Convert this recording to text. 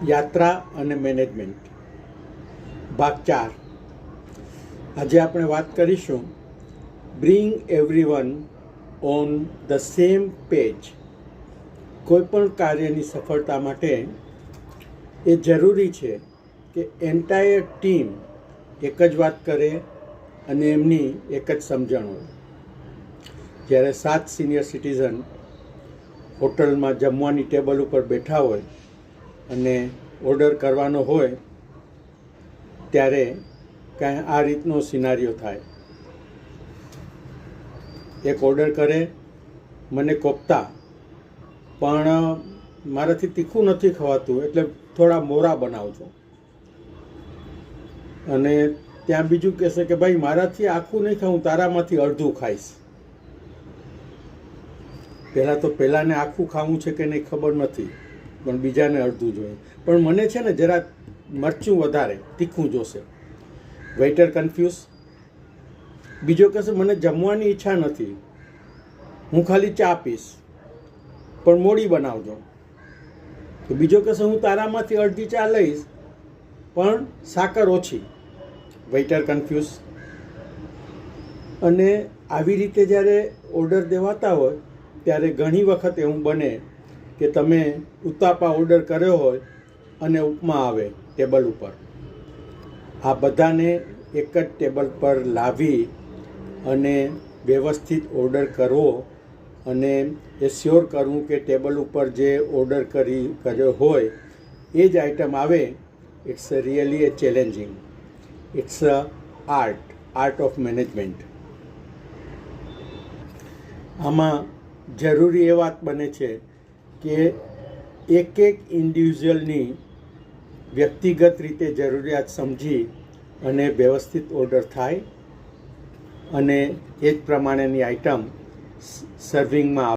યાત્રા અને મેનેજમેન્ટ ભાગ 4 આજે આપણે વાત કરીશું bring everyone on the same page. કોઈપણ કાર્યની સફળતા માટે એ જરૂરી છે કે એન્ટાયર ટીમ એક જ વાત કરે અને એમની એક જ સમજણ હોય. જ્યારે 7 સિનિયર સિટીઝન હોટલમાં જમવાની ટેબલ ઉપર બેઠા હોય અને ઓર્ડર કરવાનો હોય ત્યારે કાંઈ આ રીતનો સિનારીઓ થાય. એક ઓર્ડર કરે, મને કોફતા, પણ મારાથી તીખું નથી ખવાતું એટલે થોડા મોરા બનાવજો. અને ત્યાં બીજું કહેશે કે ભાઈ મારાથી આખું નહીં ખાઉં, તારામાંથી અડધું ખાઈશ. પહેલાંને આખું ખાવું છે કે નહીં ખબર નથી, પણ બીજાને અડધું જોઈએ. પણ મને છે ને જરા મરચું વધારે તીખું જોશે. Waiter confuse. બીજો કહેશે મને જમવાની ઈચ્છા નથી, હું ખાલી ચા પીશ, પણ મોડી બનાવજો. તો બીજો કહેશે હું તારામાંથી અડધી ચા લઈશ, પણ સાકર ઓછી. Waiter confuse. અને આવી રીતે જ્યારે ઓર્ડર દેવાતા હોય ત્યારે ઘણી વખત એવું બને કે તમે ઉત્તાપા ઓર્ડર કર્યો હોય અને ઉપમા આવે ટેબલ ઉપર. આ બધાને એક જ ટેબલ પર લાવી અને વ્યવસ્થિત ઓર્ડર કરવો અને એ શ્યોર કરવું કે ટેબલ ઉપર જે ઓર્ડર કર્યો હોય એ જ આઈટમ આવે. It's really a challenging. It's a art of management. આમાં જરૂરી એ વાત બને છે કે એક ઇન્ડિવિજ્યુઅલની વ્યક્તિગત રીતે જરૂરિયાત સમજી અને વ્યવસ્થિત ઓર્ડર થાય અને એ જ પ્રમાણેની આઈટમ સર્વિંગમાં આવે.